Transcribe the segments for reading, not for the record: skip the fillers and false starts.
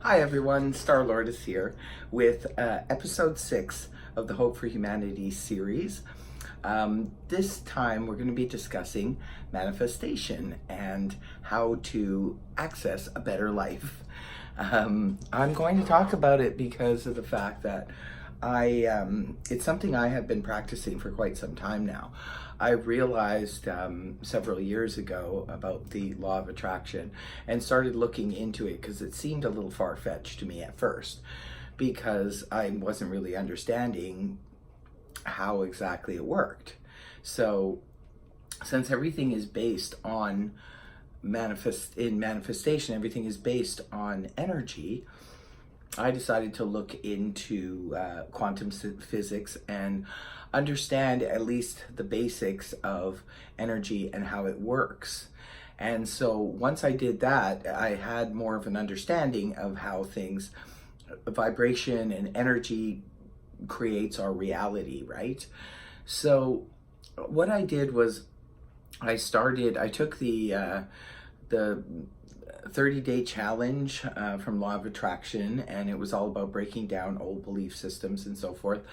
Hi everyone, Star-Lord is here with episode 6 of the Hope for Humanity series. This time we're going to be discussing manifestation and how to access a better life. I'm going to talk about it because of the fact that it's something I have been practicing for quite some time now. I realized several years ago about the law of attraction and started looking into it because it seemed a little far-fetched to me at first because I wasn't really understanding how exactly it worked. So since everything is based on manifestation, everything is based on energy, I decided to look into quantum physics and understand at least the basics of energy and how it works. And so once I did that, I had more of an understanding of how things, vibration and energy creates our reality, right? So what I did was I took the 30-day challenge from Law of Attraction, and it was all about breaking down old belief systems and so forth.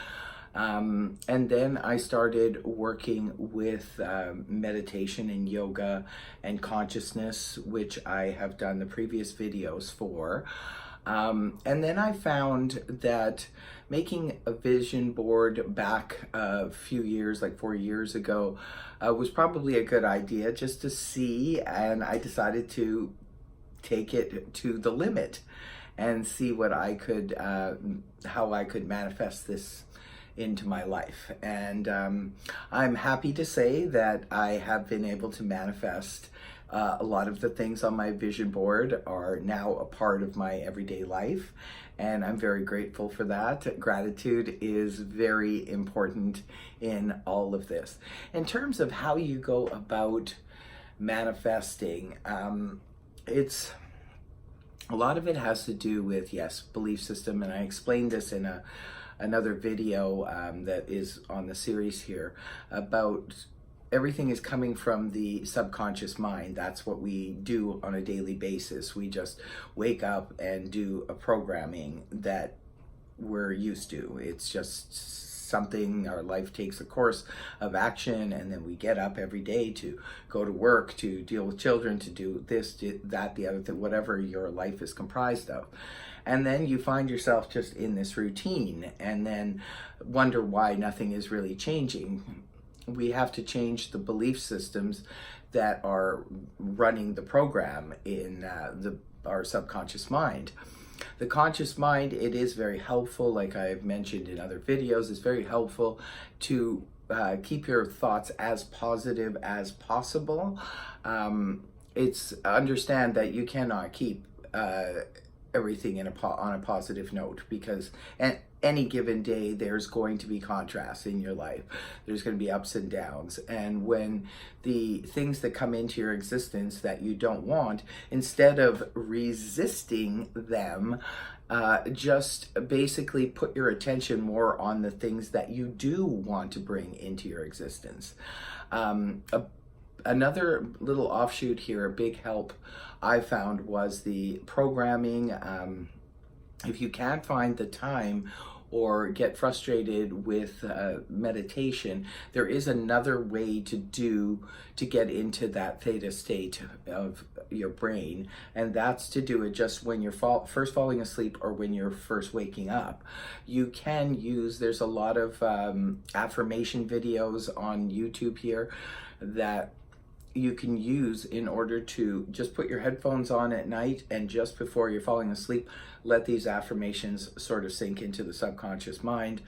And then I started working with meditation and yoga and consciousness, which I have done the previous videos for. And then I found that making a vision board back a few years, like 4 years ago, was probably a good idea just to see, and I decided to take it to the limit and see what I could, how I could manifest this into my life. And I'm happy to say that I have been able to manifest a lot of the things on my vision board are now a part of my everyday life, and I'm very grateful for that. Gratitude is very important in all of this. In terms of how you go about manifesting, it's a lot of it has to do with, yes, belief system, and I explained this in another video that is on the series here about everything is coming from the subconscious mind. That's what we do on a daily basis. We just wake up and do a programming that we're used to. It's just something, our life takes a course of action, and then we get up every day to go to work, to deal with children, to do this, do that, the other thing, whatever your life is comprised of. And then you find yourself just in this routine and then wonder why nothing is really changing. We have to change the belief systems that are running the program in our subconscious mind. The conscious mind, it is very helpful, like I've mentioned in other videos, it's very helpful to keep your thoughts as positive as possible. It's understand that you cannot keep everything on a positive note, because at any given day there's going to be contrasts in your life. There's going to be ups and downs, and when the things that come into your existence that you don't want, instead of resisting them, just basically put your attention more on the things that you do want to bring into your existence. Another little offshoot here, a big help I found, was the programming. If you can't find the time or get frustrated with meditation, there is another way to get into that theta state of your brain, and that's to do it just when you're first falling asleep or when you're first waking up. You can use, there's a lot of affirmation videos on YouTube here that you can use in order to just put your headphones on at night, and just before you're falling asleep, let these affirmations sort of sink into the subconscious mind.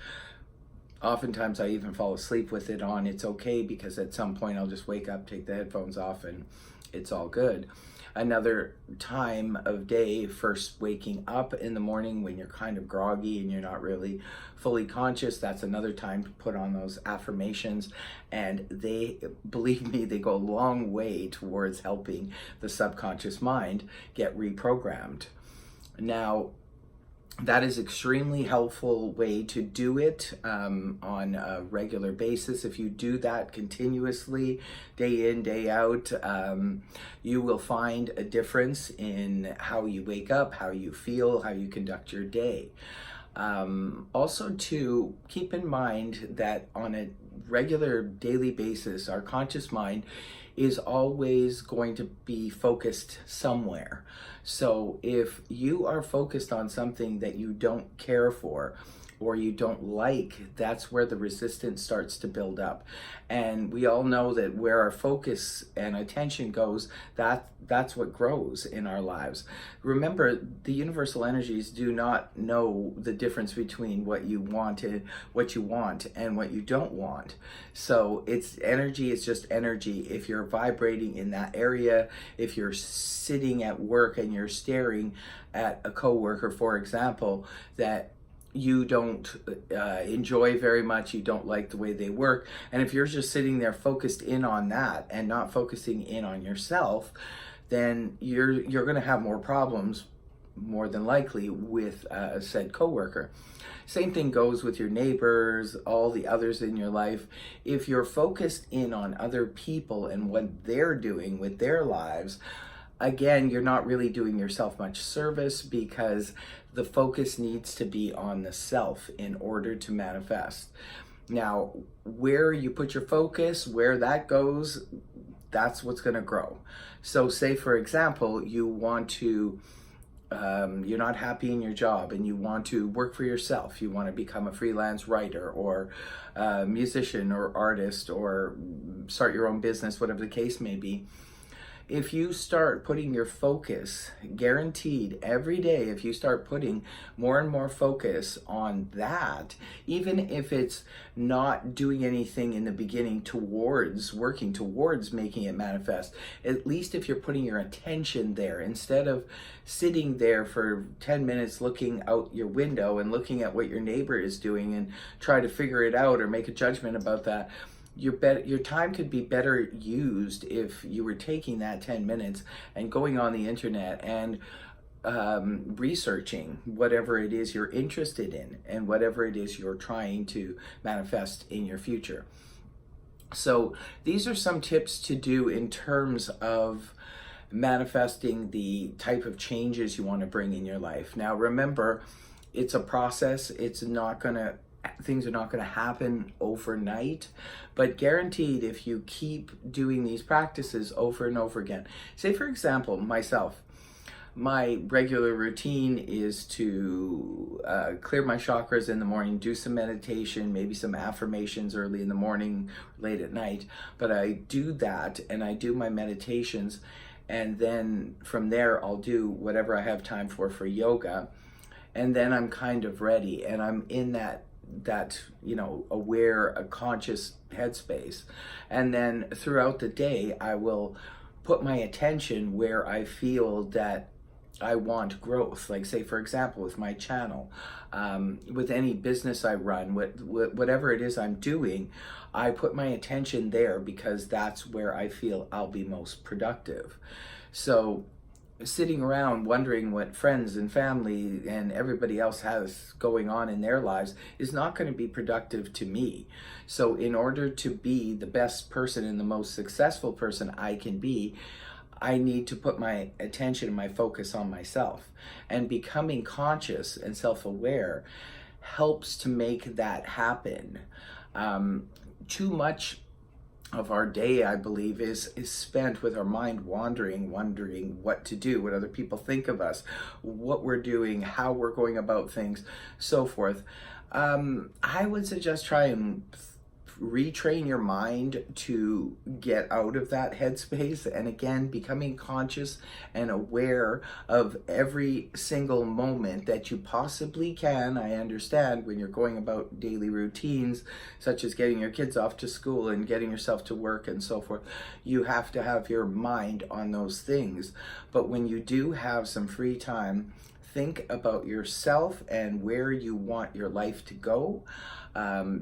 Oftentimes I even fall asleep with it on. It's okay, because at some point I'll just wake up, take the headphones off, and it's all good. Another time of day, first waking up in the morning when you're kind of groggy and you're not really fully conscious, that's another time to put on those affirmations, and they, believe me, they go a long way towards helping the subconscious mind get reprogrammed. Now, That is extremely helpful way to do it on a regular basis. If you do that continuously, day in, day out, you will find a difference in how you wake up, how you feel, how you conduct your day. Also to keep in mind that on a regular daily basis, our conscious mind is always going to be focused somewhere. So if you are focused on something that you don't care for or you don't like, that's where the resistance starts to build up. And we all know that where our focus and attention goes, that's what grows in our lives. Remember, the universal energies do not know the difference between what you want and what you don't want. So it's energy, it's just energy. If you're vibrating in that area, if you're sitting at work and you're staring at a coworker, for example, that you don't enjoy very much, you don't like the way they work, and if you're just sitting there focused in on that and not focusing in on yourself, then you're going to have more problems, more than likely, with said coworker. Same thing goes with your neighbors, all the others in your life. If you're focused in on other people and what they're doing with their lives, again, you're not really doing yourself much service, because the focus needs to be on the self in order to manifest. Now, where you put your focus, where that goes, that's what's going to grow. So say, for example, you want to, you're not happy in your job and you want to work for yourself. You want to become a freelance writer or a musician or artist or start your own business, whatever the case may be. If you start putting your focus, guaranteed every day, if you start putting more and more focus on that, even if it's not doing anything in the beginning towards working towards making it manifest, at least if you're putting your attention there, instead of sitting there for 10 minutes looking out your window and looking at what your neighbor is doing and try to figure it out or make a judgment about that, your time could be better used if you were taking that 10 minutes and going on the internet and researching whatever it is you're interested in and whatever it is you're trying to manifest in your future. So these are some tips to do in terms of manifesting the type of changes you want to bring in your life. Now remember, it's a process. Things are not going to happen overnight, but guaranteed, if you keep doing these practices over and over again. Say, for example, myself, my regular routine is to clear my chakras in the morning, do some meditation, maybe some affirmations early in the morning, late at night. But I do that and I do my meditations, and then from there I'll do whatever I have time for yoga, and then I'm kind of ready and I'm in that aware, a conscious headspace. And then throughout the day, I will put my attention where I feel that I want growth. Like, say, for example, with my channel, with any business I run, whatever it is I'm doing, I put my attention there because that's where I feel I'll be most productive. So sitting around wondering what friends and family and everybody else has going on in their lives is not going to be productive to me. So in order to be the best person and the most successful person I can be, I need to put my attention and my focus on myself. And becoming conscious and self-aware helps to make that happen. Too much of our day, I believe, is spent with our mind wondering what to do, what other people think of us, what we're doing, how we're going about things, so forth. I would suggest try and retrain your mind to get out of that headspace, and again, becoming conscious and aware of every single moment that you possibly can. I understand when you're going about daily routines, such as getting your kids off to school and getting yourself to work and so forth, you have to have your mind on those things. But when you do have some free time, think about yourself and where you want your life to go.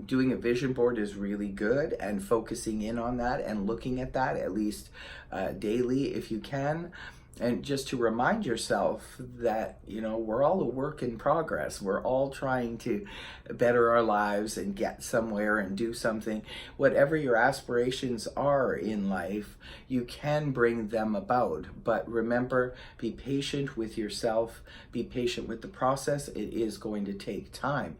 Doing a vision board is really good, and focusing in on that and looking at that at least daily if you can. And just to remind yourself that, we're all a work in progress. We're all trying to better our lives and get somewhere and do something. Whatever your aspirations are in life, you can bring them about. But remember, be patient with yourself, be patient with the process. It is going to take time.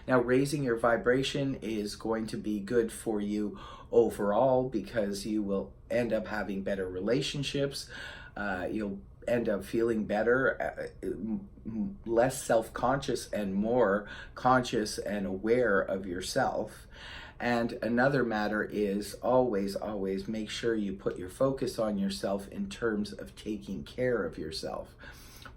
Now, raising your vibration is going to be good for you overall, because you will end up having better relationships. You'll end up feeling better, less self-conscious and more conscious and aware of yourself. And another matter is always make sure you put your focus on yourself in terms of taking care of yourself.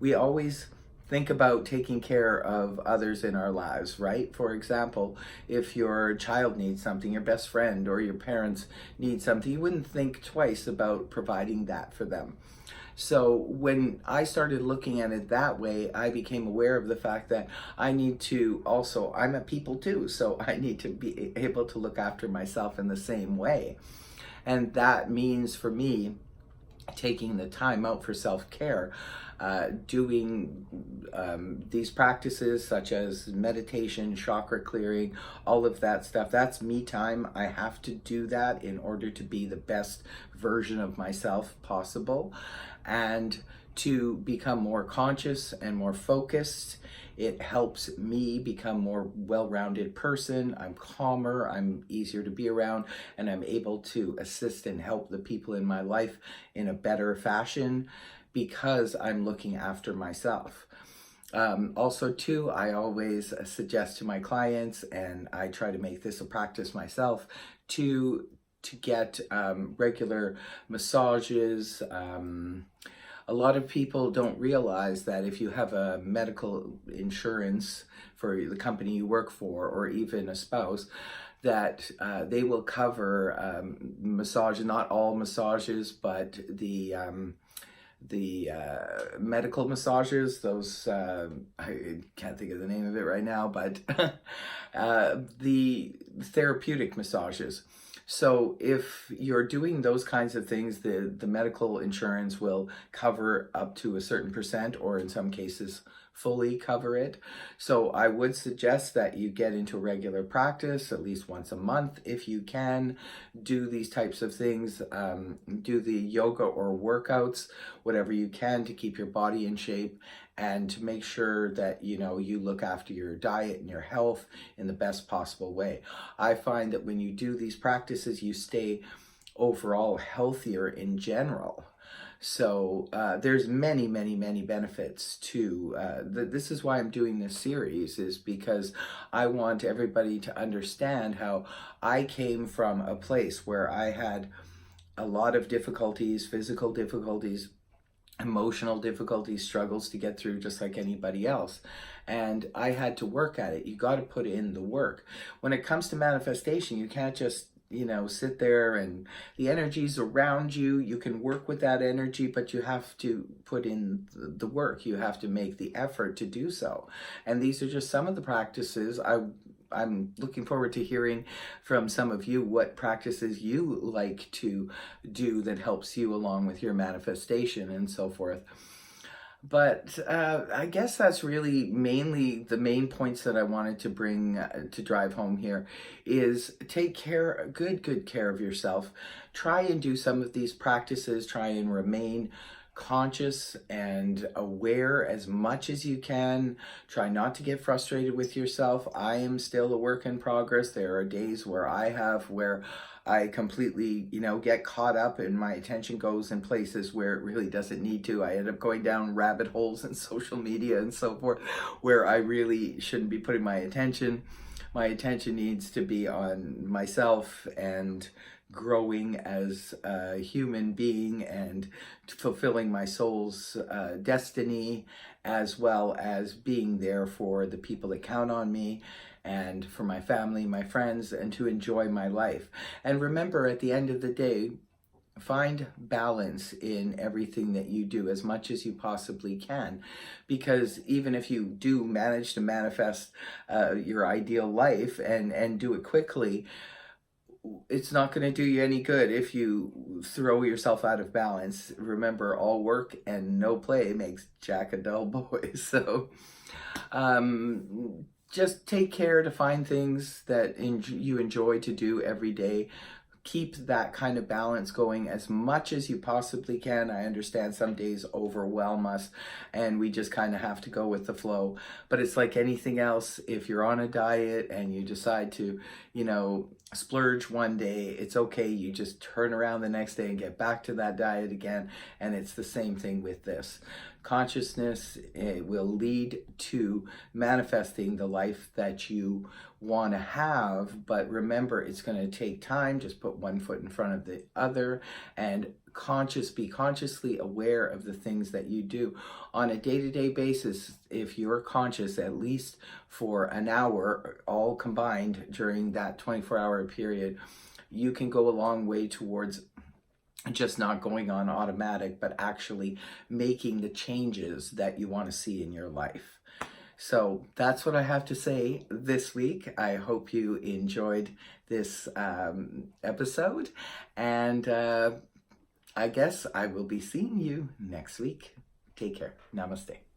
We always think about taking care of others in our lives, right? For example, if your child needs something, your best friend or your parents need something, you wouldn't think twice about providing that for them. So when I started looking at it that way, I became aware of the fact that I need to also, I'm a people too, so I need to be able to look after myself in the same way. And that means for me, taking the time out for self-care, doing these practices such as meditation, chakra clearing, all of that stuff. That's me time. I have to do that in order to be the best version of myself possible, and to become more conscious and more focused. It helps me become more well-rounded person. I'm calmer, I'm easier to be around, and I'm able to assist and help the people in my life in a better fashion because I'm looking after myself. Also too, I always suggest to my clients, and I try to make this a practice myself, to get regular massages. A lot of people don't realize that if you have a medical insurance for the company you work for, or even a spouse, that they will cover massage, not all massages, but the medical massages, those, I can't think of the name of it right now, but the therapeutic massages. So if you're doing those kinds of things, the medical insurance will cover up to a certain percent, or in some cases fully cover it. So I would suggest that you get into regular practice at least once a month if you can. Do these types of things, do the yoga or workouts, whatever you can to keep your body in shape, and to make sure that you look after your diet and your health in the best possible way. I find that when you do these practices, you stay overall healthier in general. So there's many benefits to this is why I'm doing this series, is because I want everybody to understand how I came from a place where I had a lot of difficulties, physical difficulties, emotional difficulties, struggles to get through just like anybody else. And I had to work at it. You got to put in the work. When it comes to manifestation, you can't just sit there and the energy's around you. You can work with that energy, but you have to put in the work. You have to make the effort to do so. And these are just some of the practices. I'm looking forward to hearing from some of you what practices you like to do that helps you along with your manifestation and so forth. But I guess that's really mainly the main points that I wanted to bring to drive home here, is take good care of yourself. Try and do some of these practices. Try and remain conscious and aware as much as you can. Try not to get frustrated with yourself. I am still a work in progress. There are days where I completely, get caught up and my attention goes in places where it really doesn't need to. I end up going down rabbit holes in social media and so forth where I really shouldn't be putting my attention. My attention needs to be on myself and growing as a human being and fulfilling my soul's destiny, as well as being there for the people that count on me and for my family, my friends, and to enjoy my life. And remember, at the end of the day, find balance in everything that you do as much as you possibly can, because even if you do manage to manifest your ideal life and do it quickly, it's not going to do you any good if you throw yourself out of balance. Remember, all work and no play makes Jack a dull boy. So just take care to find things that you enjoy to do every day. Keep that kind of balance going as much as you possibly can. I understand some days overwhelm us and we just kind of have to go with the flow. But it's like anything else. If you're on a diet and you decide to, splurge one day, it's okay. You just turn around the next day and get back to that diet again. And it's the same thing with this. Consciousness will lead to manifesting the life that you want to have, but remember, it's going to take time. Just put one foot in front of the other and be consciously aware of the things that you do on a day-to-day basis. If you're conscious at least for an hour, all combined during that 24-hour period, you can go a long way towards just not going on automatic, but actually making the changes that you want to see in your life. So that's what I have to say this week. I hope you enjoyed this episode, and I guess I will be seeing you next week. Take care. Namaste.